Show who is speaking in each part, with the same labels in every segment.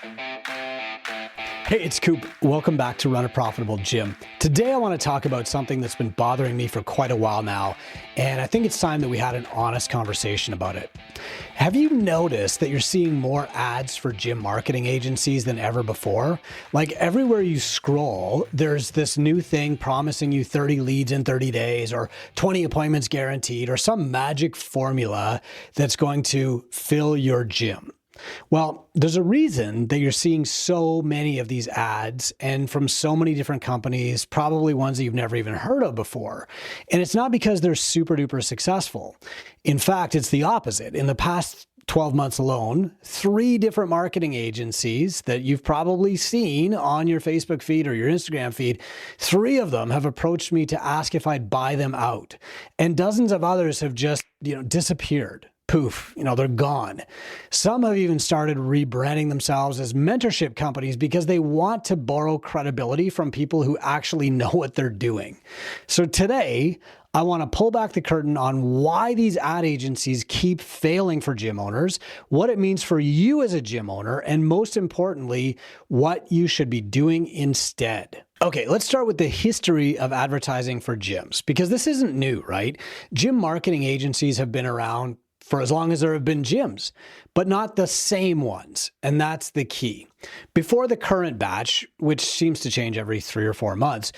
Speaker 1: Hey, it's Coop. Welcome back to Run a Profitable Gym. Today I want to talk about something that's been bothering me for quite a while now, and I think it's time that we had an honest conversation about it. Have you noticed that you're seeing more ads for gym marketing agencies than ever before? Like everywhere you scroll, there's this new thing promising you 30 leads in 30 days or 20 appointments guaranteed or some magic formula that's going to fill your gym. Well, there's a reason that you're seeing so many of these ads and from so many different companies, probably ones that you've never even heard of before. And it's not because they're super duper successful. In fact, it's the opposite. In the past 12 months alone, 3 different marketing agencies that you've probably seen on your Facebook feed or your Instagram feed, 3 of them have approached me to ask if I'd buy them out. And dozens of others have just, disappeared. Poof, they're gone. Some have even started rebranding themselves as mentorship companies because they want to borrow credibility from people who actually know what they're doing. So today, I want to pull back the curtain on why these ad agencies keep failing for gym owners, what it means for you as a gym owner, and most importantly, what you should be doing instead. Okay, let's start with the history of advertising for gyms, because this isn't new, right? Gym marketing agencies have been around for as long as there have been gyms, but not the same ones. And that's the key. Before the current batch, which seems to change every 3 or 4 months,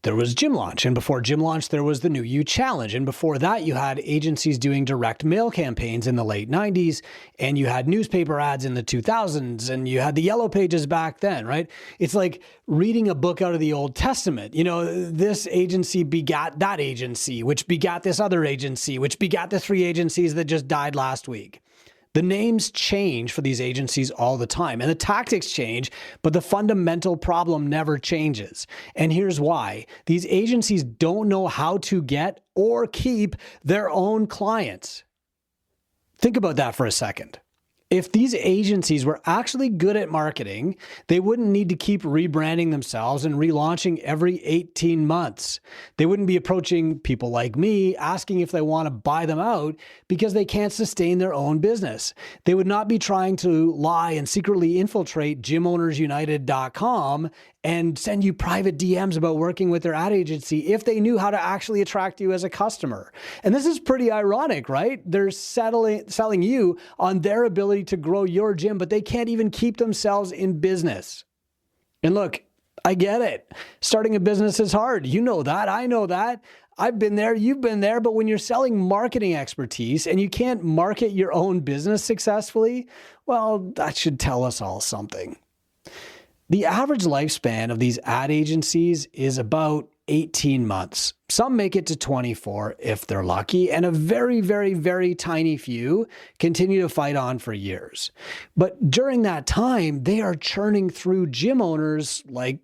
Speaker 1: there was Gym Launch. And before Gym Launch, there was the New You Challenge. And before that, you had agencies doing direct mail campaigns in the late 90s. And you had newspaper ads in the 2000s. And you had the yellow pages back then, right? It's like reading a book out of the Old Testament. This agency begat that agency, which begat this other agency, which begat the 3 agencies that just died last week. The names change for these agencies all the time, and the tactics change, but the fundamental problem never changes. And here's why. These agencies don't know how to get or keep their own clients. Think about that for a second. If these agencies were actually good at marketing, they wouldn't need to keep rebranding themselves and relaunching every 18 months. They wouldn't be approaching people like me asking if they want to buy them out because they can't sustain their own business. They would not be trying to lie and secretly infiltrate gymownersunited.com and send you private DMs about working with their ad agency if they knew how to actually attract you as a customer. And this is pretty ironic, right? They're selling you on their ability to grow your gym, but they can't even keep themselves in business. And look, I get it. Starting a business is hard. You know that. I know that. I've been there. You've been there. But when you're selling marketing expertise and you can't market your own business successfully, well, that should tell us all something. The average lifespan of these ad agencies is about 18 months. Some make it to 24 if they're lucky, and a very, very, very tiny few continue to fight on for years. But during that time, they are churning through gym owners like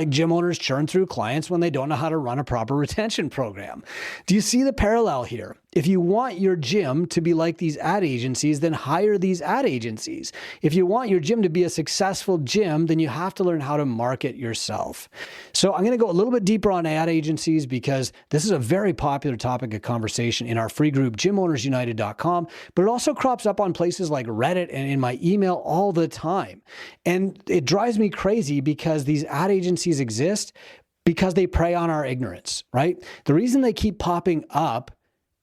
Speaker 1: gym owners churn through clients when they don't know how to run a proper retention program. Do you see the parallel here? If you want your gym to be like these ad agencies, then hire these ad agencies. If you want your gym to be a successful gym, then you have to learn how to market yourself. So I'm going to go a little bit deeper on ad agencies because this is a very popular topic of conversation in our free group, gymownersunited.com, but it also crops up on places like Reddit and in my email all the time. And it drives me crazy because these ad agencies exist because they prey on our ignorance, right? The reason they keep popping up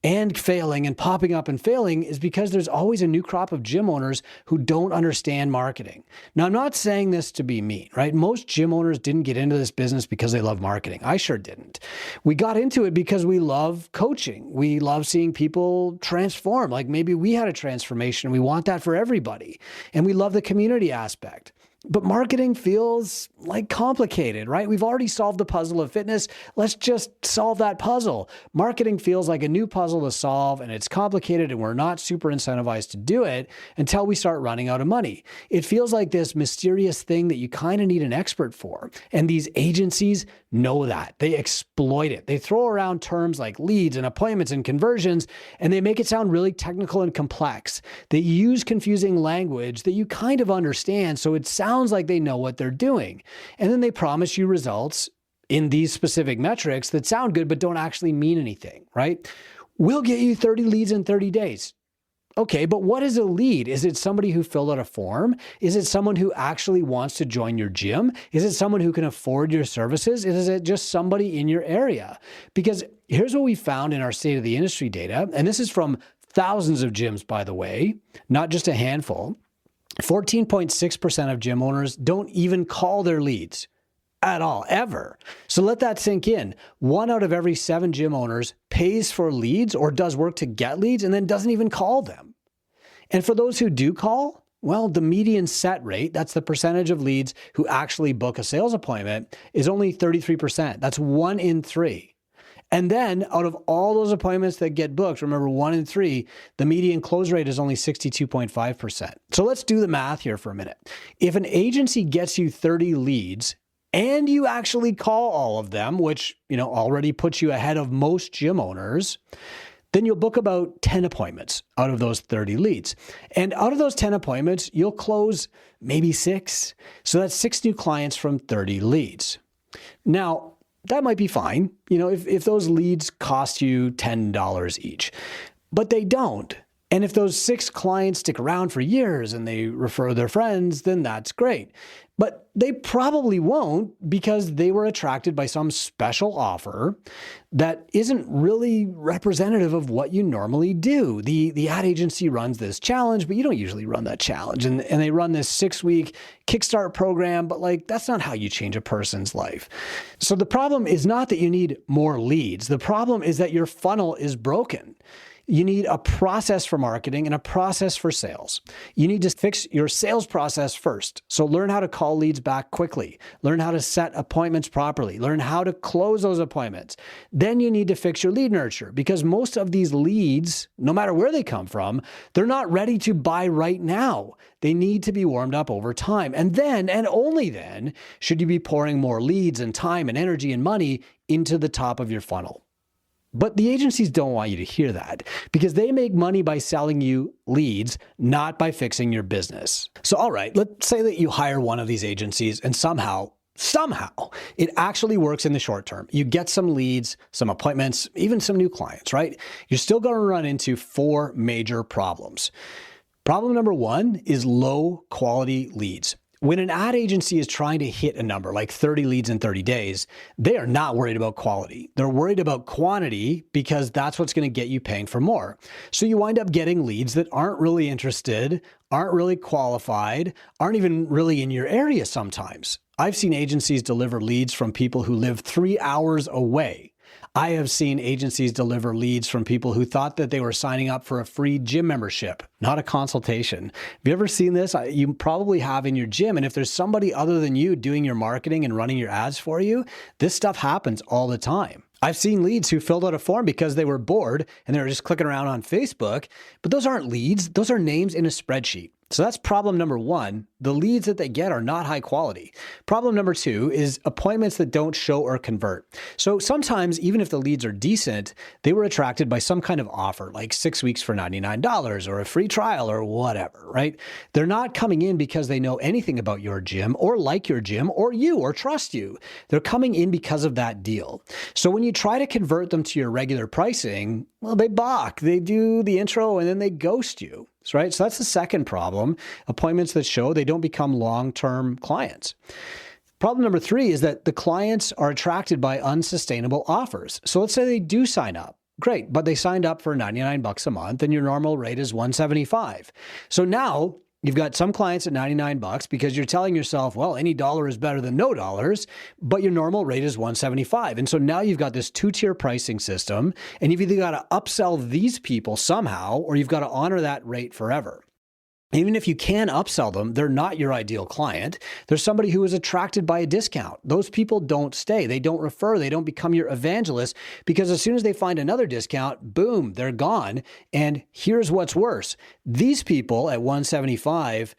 Speaker 1: and failing and popping up and failing is because there's always a new crop of gym owners who don't understand marketing. Now, I'm not saying this to be mean, right? Most gym owners didn't get into this business because they love marketing. I sure didn't. We got into it because we love coaching. We love seeing people transform. Like maybe we had a transformation. We want that for everybody. And we love the community aspect. But marketing feels like complicated, right? We've already solved the puzzle of fitness. Let's just solve that puzzle. Marketing feels like a new puzzle to solve, and it's complicated, and we're not super incentivized to do it until we start running out of money. It feels like this mysterious thing that you kind of need an expert for. And these agencies know that. They exploit it. They throw around terms like leads and appointments and conversions, and they make it sound really technical and complex. They use confusing language that you kind of understand, so it sounds like they know what they're doing. And then they promise you results in these specific metrics that sound good but don't actually mean anything, right? We'll get you 30 leads in 30 days. Okay, but what is a lead? Is it somebody who filled out a form? Is it someone who actually wants to join your gym? Is it someone who can afford your services? Is it just somebody in your area? Because here's what we found in our state of the industry data, and this is from thousands of gyms, by the way, not just a handful. 14.6% of gym owners don't even call their leads at all, ever. So let that sink in. 1 out of every 7 gym owners pays for leads or does work to get leads and then doesn't even call them. And for those who do call, well, the median set rate, that's the percentage of leads who actually book a sales appointment, is only 33%. That's 1 in 3. And then out of all those appointments that get booked, remember 1 in 3, the median close rate is only 62.5%. So let's do the math here for a minute. If an agency gets you 30 leads and you actually call all of them, which, already puts you ahead of most gym owners, then you'll book about 10 appointments out of those 30 leads. And out of those 10 appointments, you'll close maybe 6. So that's 6 new clients from 30 leads. Now, that might be fine, if those leads cost you $10 each, but they don't. And if those 6 clients stick around for years and they refer their friends, then that's great. But they probably won't because they were attracted by some special offer that isn't really representative of what you normally do. The ad agency runs this challenge, but you don't usually run that challenge. And they run this 6-week Kickstart program, but that's not how you change a person's life. So the problem is not that you need more leads. The problem is that your funnel is broken. You need a process for marketing and a process for sales. You need to fix your sales process first. So learn how to call leads back quickly. Learn how to set appointments properly. Learn how to close those appointments. Then you need to fix your lead nurture because most of these leads, no matter where they come from, they're not ready to buy right now. They need to be warmed up over time. And then, and only then, should you be pouring more leads and time and energy and money into the top of your funnel. But the agencies don't want you to hear that because they make money by selling you leads, not by fixing your business. So, all right, let's say that you hire one of these agencies and somehow it actually works in the short term. You get some leads, some appointments, even some new clients, right? You're still going to run into 4 major problems. Problem number 1 is low quality leads. When an ad agency is trying to hit a number like 30 leads in 30 days, they are not worried about quality. They're worried about quantity because that's what's going to get you paying for more. So you wind up getting leads that aren't really interested, aren't really qualified, aren't even really in your area sometimes. I've seen agencies deliver leads from people who live 3 hours away. I have seen agencies deliver leads from people who thought that they were signing up for a free gym membership, not a consultation. Have you ever seen this? You probably have in your gym. And if there's somebody other than you doing your marketing and running your ads for you, this stuff happens all the time. I've seen leads who filled out a form because they were bored and they were just clicking around on Facebook, but those aren't leads. Those are names in a spreadsheet. So that's problem number 1. The leads that they get are not high quality. Problem number 2 is appointments that don't show or convert. So sometimes, even if the leads are decent, they were attracted by some kind of offer, like 6 weeks for $99 or a free trial or whatever, right? They're not coming in because they know anything about your gym or like your gym or you or trust you. They're coming in because of that deal. So when you try to convert them to your regular pricing, well, they balk. They do the intro and then they ghost you. Right? So that's the second problem. Appointments that show, they don't become long-term clients. Problem number 3 is that the clients are attracted by unsustainable offers. So let's say they do sign up. Great, but they signed up for $99 a month and your normal rate is $175. So now you've got some clients at $99 because you're telling yourself, well, any dollar is better than no dollars, but your normal rate is $175. And so now you've got this 2-tier pricing system, and you've either got to upsell these people somehow, or you've got to honor that rate forever. Even if you can upsell them, they're not your ideal client. They're somebody who is attracted by a discount. Those people don't stay. They don't refer. They don't become your evangelist because as soon as they find another discount, boom, they're gone. And here's what's worse. These people at $175,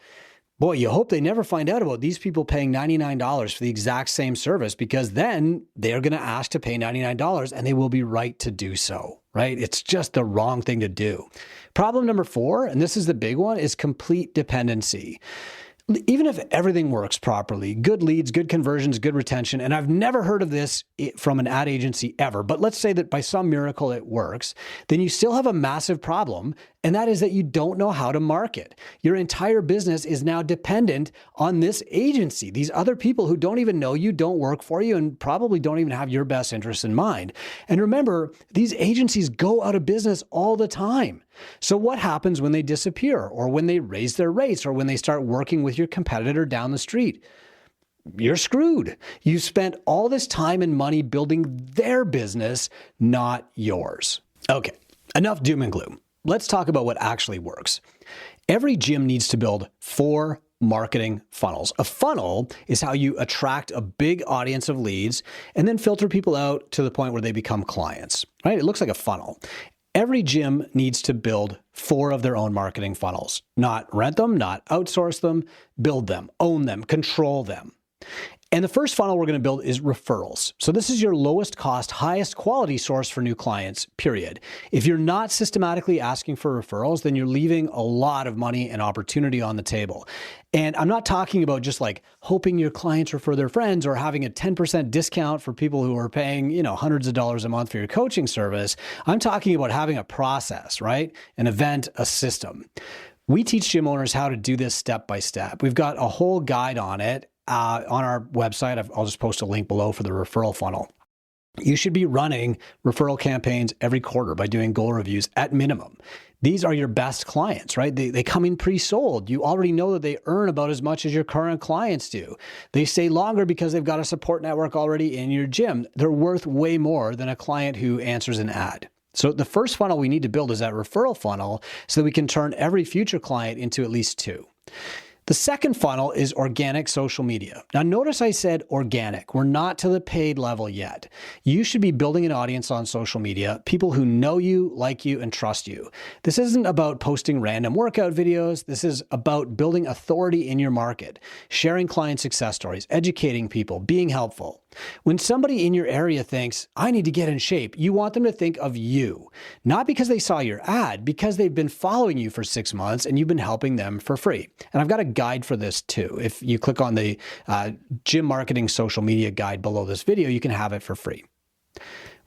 Speaker 1: boy, you hope they never find out about these people paying $99 for the exact same service because then they're going to ask to pay $99 and they will be right to do so, right? It's just the wrong thing to do. Problem number 4, and this is the big one, is complete dependency. Even if everything works properly, good leads, good conversions, good retention, and I've never heard of this from an ad agency ever, but let's say that by some miracle it works, then you still have a massive problem, and that is that you don't know how to market. Your entire business is now dependent on this agency, these other people who don't even know you, don't work for you, and probably don't even have your best interests in mind. And remember, these agencies go out of business all the time. So what happens when they disappear, or when they raise their rates, or when they start working with your competitor down the street? You're screwed. You spent all this time and money building their business, not yours. Okay, enough doom and gloom. Let's talk about what actually works. Every gym needs to build 4 marketing funnels. A funnel is how you attract a big audience of leads and then filter people out to the point where they become clients, right? It looks like a funnel. Every gym needs to build 4 of their own marketing funnels, not rent them, not outsource them, build them, own them, control them. And the first funnel we're going to build is referrals. So this is your lowest cost, highest quality source for new clients, period. If you're not systematically asking for referrals, then you're leaving a lot of money and opportunity on the table. And I'm not talking about just like hoping your clients refer their friends or having a 10% discount for people who are paying, hundreds of dollars a month for your coaching service. I'm talking about having a process, right? An event, a system. We teach gym owners how to do this step by step. We've got a whole guide on it. On our website. I'll just post a link below for the referral funnel. You should be running referral campaigns every quarter by doing goal reviews at minimum. These are your best clients, right? They come in pre-sold. You already know that they earn about as much as your current clients do. They stay longer because they've got a support network already in your gym. They're worth way more than a client who answers an ad. So the first funnel we need to build is that referral funnel so that we can turn every future client into at least 2. The second funnel is organic social media. Now, notice I said organic. We're not to the paid level yet. You should be building an audience on social media, people who know you, like you, and trust you. This isn't about posting random workout videos. This is about building authority in your market, sharing client success stories, educating people, being helpful. When somebody in your area thinks, I need to get in shape, you want them to think of you, not because they saw your ad, because they've been following you for 6 months and you've been helping them for free. And I've got a guide for this too. If you click on the gym marketing social media guide below this video, you can have it for free.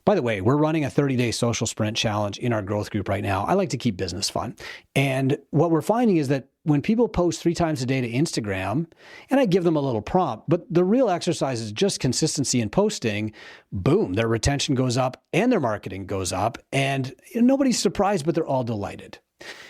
Speaker 1: By the way, we're running a 30-day social sprint challenge in our growth group right now. I like to keep business fun. And what we're finding is that when people post 3 times a day to Instagram, and I give them a little prompt, but the real exercise is just consistency in posting, boom, their retention goes up and their marketing goes up, and nobody's surprised, but they're all delighted.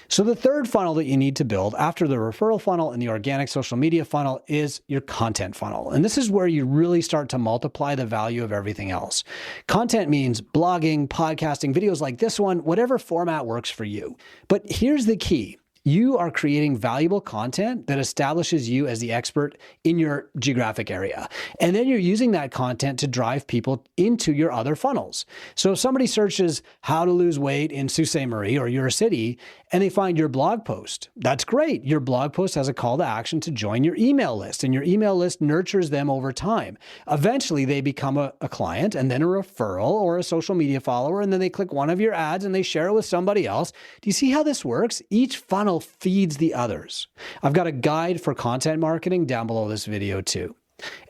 Speaker 1: So the third funnel that you need to build after the referral funnel and the organic social media funnel is your content funnel. And this is where you really start to multiply the value of everything else. Content means blogging, podcasting, videos like this one, whatever format works for you. But here's the key. You are creating valuable content that establishes you as the expert in your geographic area. And then you're using that content to drive people into your other funnels. So if somebody searches how to lose weight in Sault Ste. Marie or your city, and they find your blog post, that's great. Your blog post has a call to action to join your email list, and your email list nurtures them over time. Eventually, they become a client and then a referral or a social media follower, and then they click one of your ads and they share it with somebody else. Do you see how this works? Each funnel feeds the others. I've got a guide for content marketing down below this video too.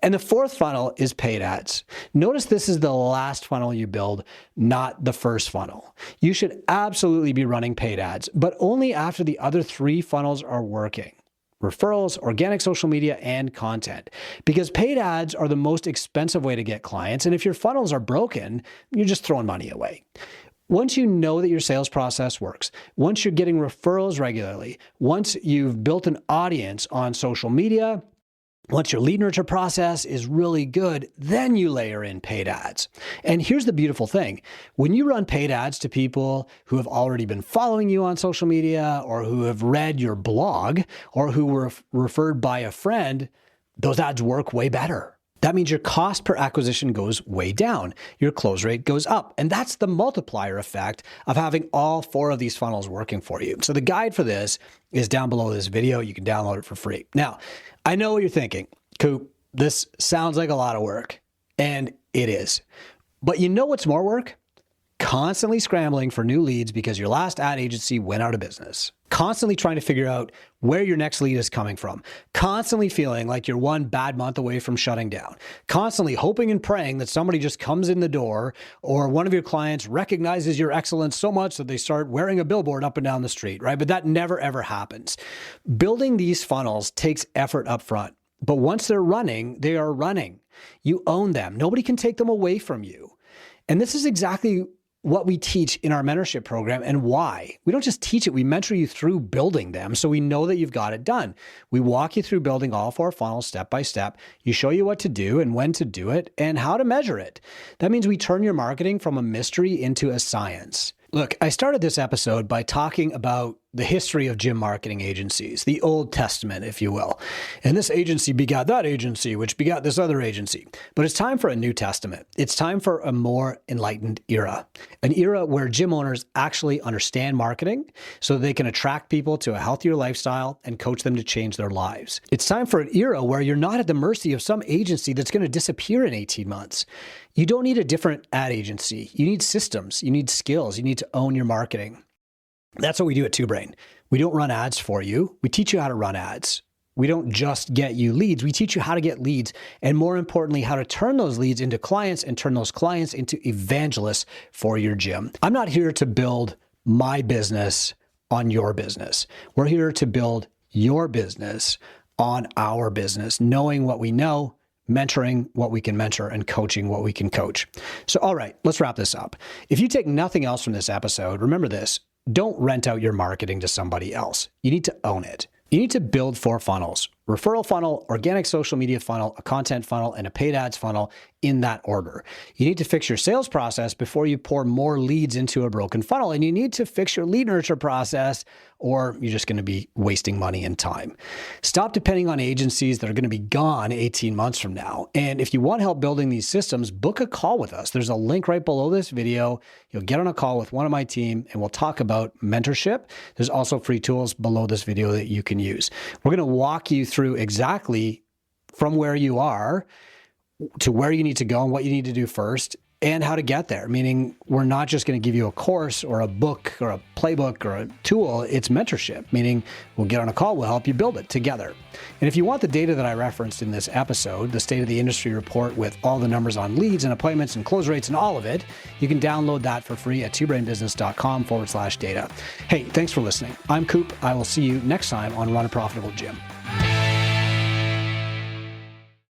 Speaker 1: And the fourth funnel is paid ads. Notice this is the last funnel you build, not the first funnel. You should absolutely be running paid ads, but only after the other 3 funnels are working. Referrals, organic social media, and content. Because paid ads are the most expensive way to get clients, and if your funnels are broken, you're just throwing money away. Once you know that your sales process works, once you're getting referrals regularly, once you've built an audience on social media, once your lead nurture process is really good, then you layer in paid ads. And here's the beautiful thing. When you run paid ads to people who have already been following you on social media or who have read your blog or who were referred by a friend, those ads work way better. That means your cost per acquisition goes way down. Your close rate goes up. And that's the multiplier effect of having all 4 of these funnels working for you. So the guide for this is down below this video. You can download it for free. Now, I know what you're thinking. Coop, this sounds like a lot of work. And it is. But you know what's more work? Constantly scrambling for new leads because your last ad agency went out of business. Constantly trying to figure out where your next lead is coming from. Constantly feeling like you're one bad month away from shutting down. Constantly hoping and praying that somebody just comes in the door or one of your clients recognizes your excellence so much that they start wearing a billboard up and down the street, right? But that never, ever happens. Building these funnels takes effort up front. But once they're running, they are running. You own them. Nobody can take them away from you. And this is exactly what we teach in our mentorship program and why. We don't just teach it, we mentor you through building them so we know that you've got it done. We walk you through building all 4 funnels step by step. You show you what to do and when to do it and how to measure it. That means we turn your marketing from a mystery into a science. Look, I started this episode by talking about the history of gym marketing agencies, the Old Testament, if you will. And this agency begot that agency, which begot this other agency. But it's time for a New Testament. It's time for a more enlightened era, an era where gym owners actually understand marketing so they can attract people to a healthier lifestyle and coach them to change their lives. It's time for an era where you're not at the mercy of some agency that's going to disappear in 18 months. You don't need a different ad agency. You need systems. You need skills. You need to own your marketing. That's what we do at 2Brain. We don't run ads for you. We teach you how to run ads. We don't just get you leads. We teach you how to get leads and, more importantly, how to turn those leads into clients and turn those clients into evangelists for your gym. I'm not here to build my business on your business. We're here to build your business on our business, knowing what we know, mentoring what we can mentor, and coaching what we can coach. So, all right, let's wrap this up. If you take nothing else from this episode, remember this. Don't rent out your marketing to somebody else. You need to own it. You need to build 4 funnels: referral funnel, organic social media funnel, a content funnel, and a paid ads funnel in that order. You need to fix your sales process before you pour more leads into a broken funnel. And you need to fix your lead nurture process, or you're just going to be wasting money and time. Stop depending on agencies that are going to be gone 18 months from now. And if you want help building these systems, book a call with us. There's a link right below this video. You'll get on a call with one of my team and we'll talk about mentorship. There's also free tools below this video that you can use. We're going to walk you through exactly from where you are to where you need to go and what you need to do first and how to get there. Meaning we're not just going to give you a course or a book or a playbook or a tool. It's mentorship, meaning we'll get on a call, we'll help you build it together. And if you want the data that I referenced in this episode, the State of the Industry report with all the numbers on leads and appointments and close rates and all of it, you can download that for free at twobrainbusiness.com/data. Hey, thanks for listening. I'm Coop. I will see you next time on Run a Profitable Gym.